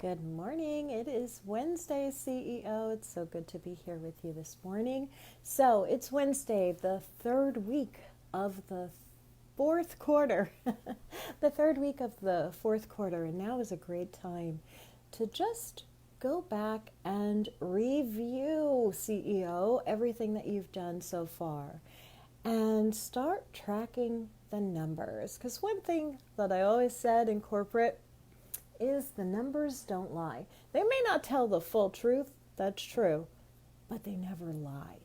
Good morning. It is Wednesday, CEO. It's so good to be here with you this morning. So it's Wednesday, the third week of the fourth quarter. The third week of the fourth quarter. And now is a great time to just go back and review, CEO, everything that you've done so far and start tracking the numbers. Because one thing that I always said in corporate is the numbers don't lie. They may not tell the full truth, that's true, but they never lie.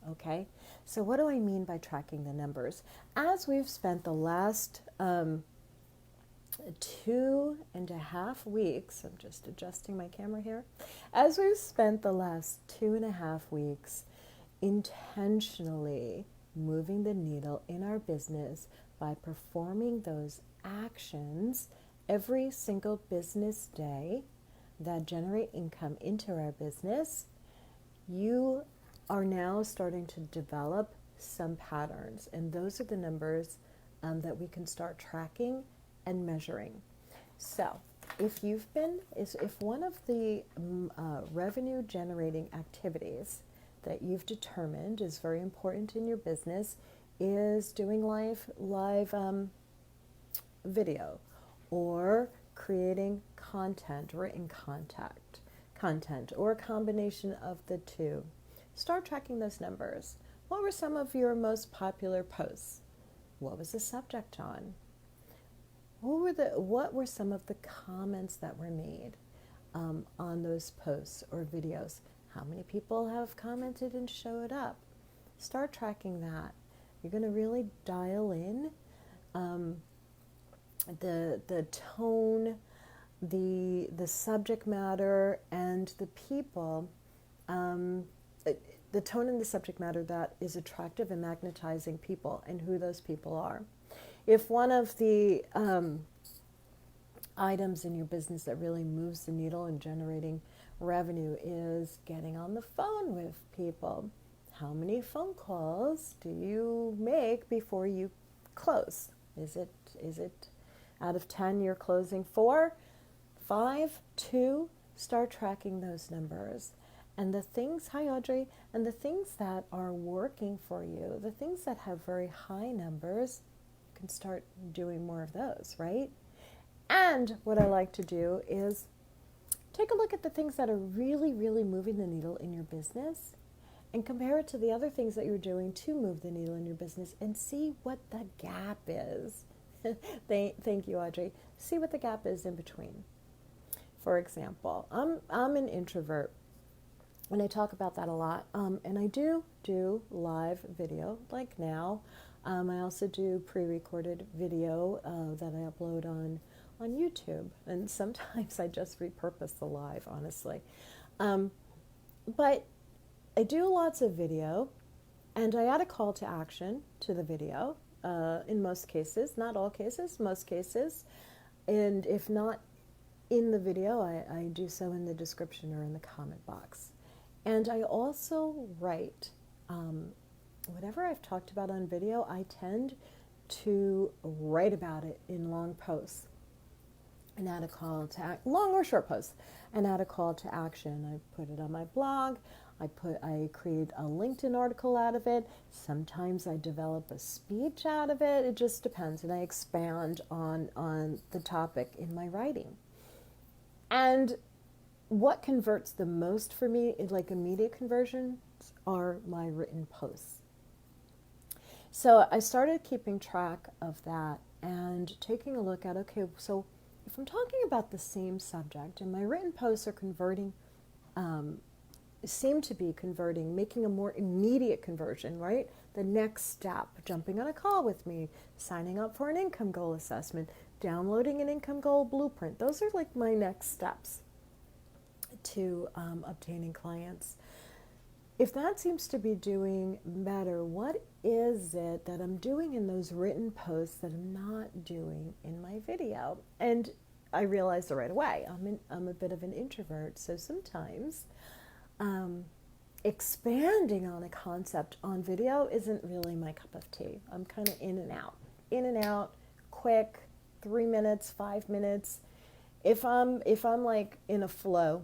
Okay? So, what do I mean by tracking the numbers? As we've spent the last 2.5 weeks, I'm just adjusting my camera here. As we've spent the last 2.5 weeks intentionally moving the needle in our business by performing those actions every single business day that generate income into our business, you are now starting to develop some patterns. And those are the numbers that we can start tracking and measuring. So if one of the revenue generating activities that you've determined is very important in your business is doing live video, or creating content, written content, or a combination of the two. Start tracking those numbers. What were some of your most popular posts? What was the subject on? What were some of the comments that were made on those posts or videos? How many people have commented and showed up? Start tracking that. You're going to really dial in the tone, the subject matter, and the people, the tone and the subject matter that is attractive and magnetizing people, and who those people are. If one of the items in your business that really moves the needle in generating revenue is getting on the phone with people, how many phone calls do you make before you close? Is it out of 10, you're closing 4, 5, 2? Start tracking those numbers. And the things, hi Audrey, and the things that are working for you, the things that have very high numbers, you can start doing more of those, right? And what I like to do is take a look at the things that are really, really moving the needle in your business and compare it to the other things that you're doing to move the needle in your business and see what the gap is. Thank you, Audrey. See what the gap is in between. For example, I'm an introvert, and I talk about that a lot. And I do live video, like now. I also do pre-recorded video that I upload on YouTube, and sometimes I just repurpose the live, honestly. But I do lots of video, and I add a call to action to the video. In most cases, not all cases, most cases. And if not in the video, I do so in the description or in the comment box. And I also write whatever I've talked about on video, I tend to write about it in long posts and add a call to long or short posts, and add a call to action. I put it on my blog. I create a LinkedIn article out of it. Sometimes I develop a speech out of it. It just depends, and I expand on the topic in my writing. And what converts the most for me, like immediate conversions, are my written posts. So I started keeping track of that and taking a look at, okay, so if I'm talking about the same subject and my written posts are converting, seem to be converting, making a more immediate conversion, right? The next step, jumping on a call with me, signing up for an income goal assessment, downloading an income goal blueprint. Those are like my next steps to obtaining clients. If that seems to be doing better, what is it that I'm doing in those written posts that I'm not doing in my video? And I realized right away, I'm a bit of an introvert, so sometimes expanding on a concept on video isn't really my cup of tea. I'm kind of in and out, quick, 3 minutes, 5 minutes. If I'm like in a flow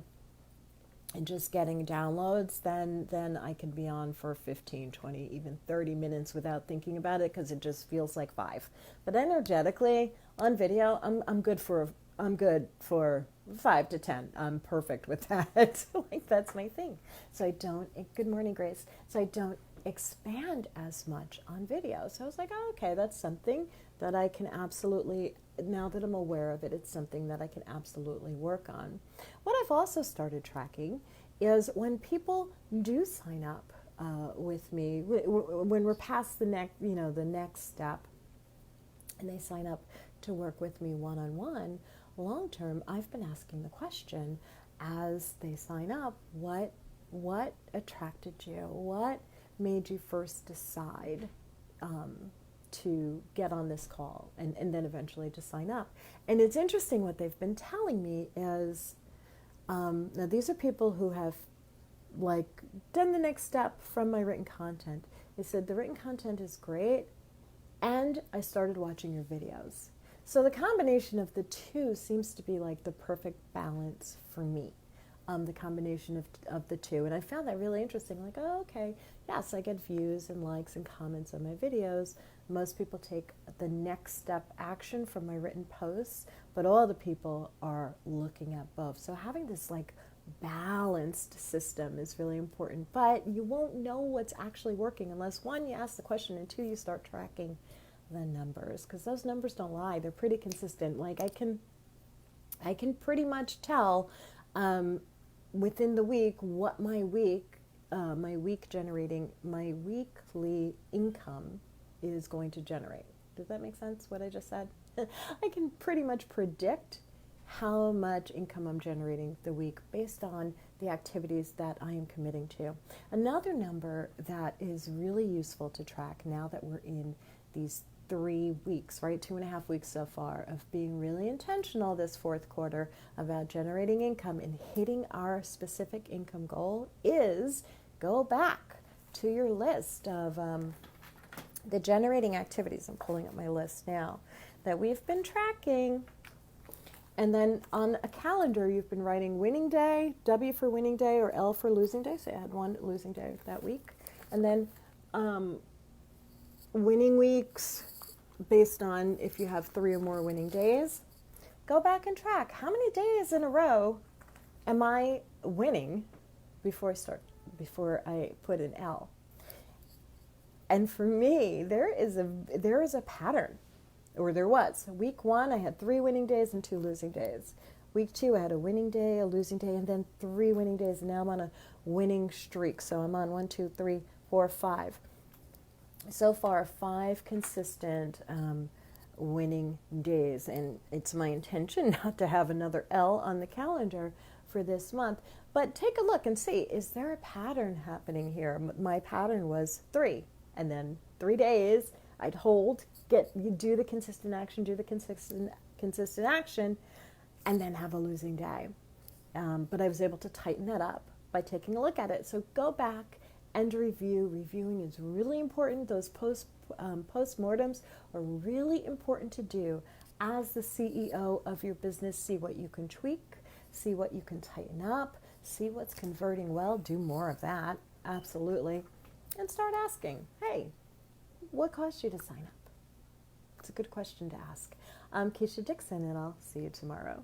and just getting downloads, then I can be on for 15, 20, even 30 minutes without thinking about it, because it just feels like 5. But energetically on video, I'm good for 5 to 10. I'm perfect with that. Like, that's my thing. So I don't, good morning, Grace. So I don't expand as much on video. So I was like, oh, okay, that's something that I can absolutely, now that I'm aware of it, it's something that I can absolutely work on. What I've also started tracking is when people do sign up with me, when we're past the next step, and they sign up to work with me one-on-one, long term, I've been asking the question as they sign up, what attracted you? What made you first decide to get on this call and then eventually to sign up? And it's interesting, what they've been telling me is, now these are people who have like done the next step from my written content. They said the written content is great, and I started watching your videos. So the combination of the two seems to be like the perfect balance for me. The combination of the two. And I found that really interesting. Like, oh, okay, yes, I get views and likes and comments on my videos. Most people take the next step action from my written posts, but all the people are looking at both. So having this like balanced system is really important. But you won't know what's actually working unless, one, you ask the question, and two, you start tracking the numbers, because those numbers don't lie. They're pretty consistent. Like, I can pretty much tell within the week what my weekly income is going to generate. Does that make sense, what I just said? I can pretty much predict how much income I'm generating the week based on the activities that I am committing to. Another number that is really useful to track now that we're in these 3 weeks, right? 2.5 weeks so far of being really intentional this fourth quarter about generating income and hitting our specific income goal is go back to your list of the generating activities. I'm pulling up my list now that we've been tracking. And then on a calendar, you've been writing winning day, W for winning day or L for losing day. So I had one losing day that week. And then winning weeks, based on if you have 3 or more winning days. Go back and track how many days in a row am I winning before I put an L. And for me, there is a pattern, or there was. Week 1, I had 3 winning days and 2 losing days. Week 2, I had a winning day, a losing day, and then 3 winning days. And now I'm on a winning streak. So I'm on 1, 2, 3, 4, 5. So far, 5 consistent winning days, and it's my intention not to have another L on the calendar for this month. But take a look and see, is there a pattern happening here? My pattern was 3, and then 3 days I'd hold, do the consistent action, consistent action, and then have a losing day. But I was able to tighten that up by taking a look at it. So go back and review. Reviewing is really important. Those postmortems are really important to do as the CEO of your business. See what you can tweak, see what you can tighten up, see what's converting well, do more of that, absolutely. And start asking, hey, what caused you to sign up? It's a good question to ask. I'm Keisha Dixon, and I'll see you tomorrow.